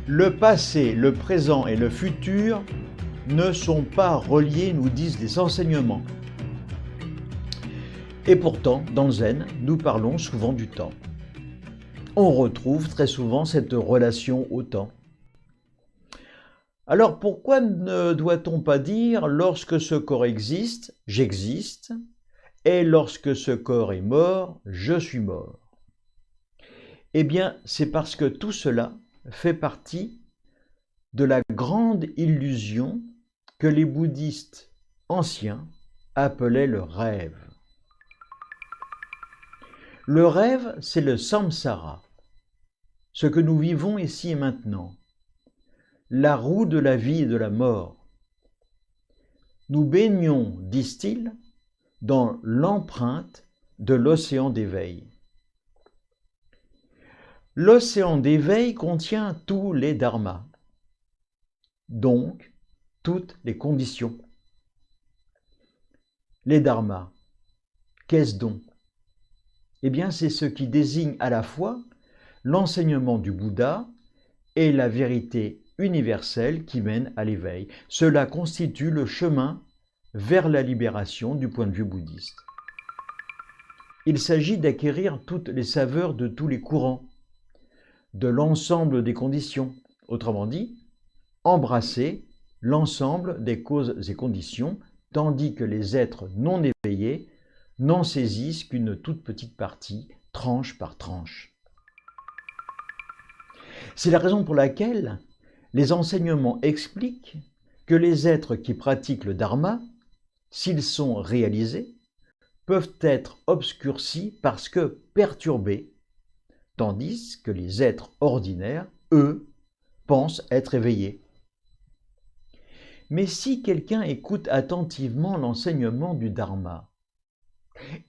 Le passé, le présent et le futur ne sont pas reliés, nous disent les enseignements. Et pourtant, dans le Zen, nous parlons souvent du temps. On retrouve très souvent cette relation au temps. Alors pourquoi ne doit-on pas dire « lorsque ce corps existe, j'existe » et « lorsque ce corps est mort, je suis mort » ? Eh bien, c'est parce que tout cela fait partie de la grande illusion que les bouddhistes anciens appelaient le rêve. Le rêve, c'est le samsara, ce que nous vivons ici et maintenant, la roue de la vie et de la mort. Nous baignons, disent-ils, dans l'empreinte de l'océan d'éveil. L'océan d'éveil contient tous les dharmas, donc toutes les conditions. Les dharmas, qu'est-ce donc ? Eh bien, c'est ce qui désigne à la fois l'enseignement du Bouddha et la vérité universelle qui mène à l'éveil. Cela constitue le chemin vers la libération du point de vue bouddhiste. Il s'agit d'acquérir toutes les saveurs de tous les courants, de l'ensemble des conditions, autrement dit, embrasser l'ensemble des causes et conditions, tandis que les êtres non éveillés n'en saisissent qu'une toute petite partie, tranche par tranche. C'est la raison pour laquelle les enseignements expliquent que les êtres qui pratiquent le dharma, s'ils sont réalisés, peuvent être obscurcis parce que perturbés, tandis que les êtres ordinaires, eux, pensent être éveillés. Mais si quelqu'un écoute attentivement l'enseignement du dharma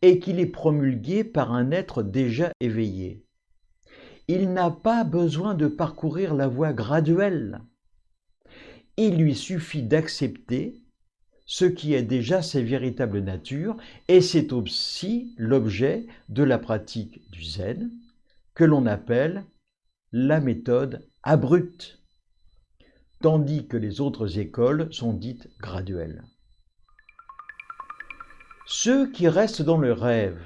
et qu'il est promulgué par un être déjà éveillé, il n'a pas besoin de parcourir la voie graduelle. Il lui suffit d'accepter ce qui est déjà sa véritable nature, et c'est aussi l'objet de la pratique du Zen, que l'on appelle la méthode abrupte, tandis que les autres écoles sont dites graduelles. Ceux qui restent dans le rêve,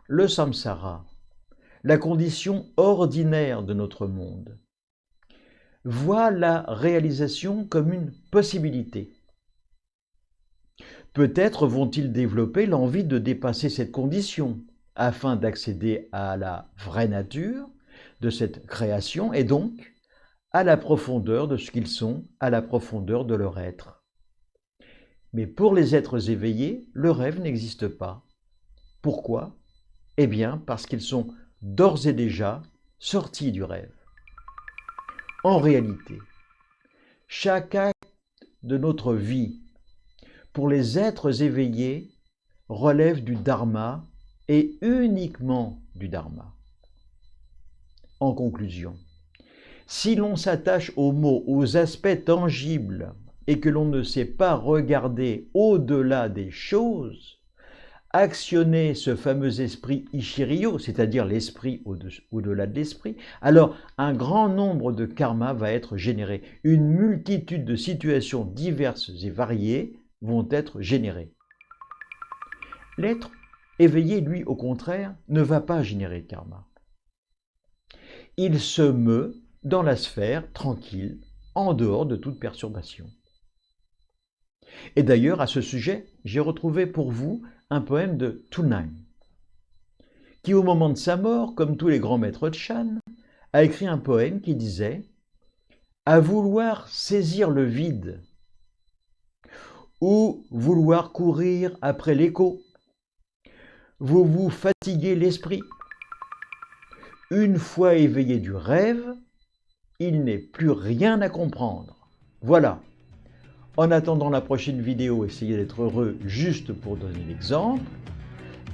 le samsara, la condition ordinaire de notre monde, voient la réalisation comme une possibilité. Peut-être vont-ils développer l'envie de dépasser cette condition afin d'accéder à la vraie nature de cette création et donc à la profondeur de ce qu'ils sont, à la profondeur de leur être. Mais pour les êtres éveillés, le rêve n'existe pas. Pourquoi ? Eh bien, parce qu'ils sont d'ores et déjà sortis du rêve. En réalité, chaque acte de notre vie, pour les êtres éveillés, relève du dharma et uniquement du dharma. En conclusion, si l'on s'attache aux mots, aux aspects tangibles et que l'on ne sait pas regarder au-delà des choses, actionner ce fameux esprit Ichiryo, c'est-à-dire l'esprit au-delà de l'esprit, alors un grand nombre de karmas va être généré. Une multitude de situations diverses et variées vont être générées. L'être éveillé, lui, au contraire, ne va pas générer de karma. Il se meut dans la sphère tranquille, en dehors de toute perturbation. Et d'ailleurs, à ce sujet, j'ai retrouvé pour vous un poème de Tunai, qui au moment de sa mort, comme tous les grands maîtres de Chan, a écrit un poème qui disait « À vouloir saisir le vide ou vouloir courir après l'écho, vous vous fatiguez l'esprit. Une fois éveillé du rêve, il n'est plus rien à comprendre. » Voilà. En attendant la prochaine vidéo, essayez d'être heureux juste pour donner l'exemple.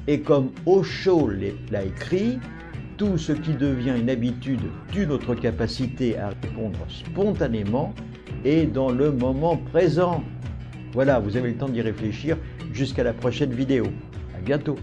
Et comme Osho l'a écrit, tout ce qui devient une habitude tue notre capacité à répondre spontanément et dans le moment présent. Voilà, vous avez le temps d'y réfléchir jusqu'à la prochaine vidéo. À bientôt.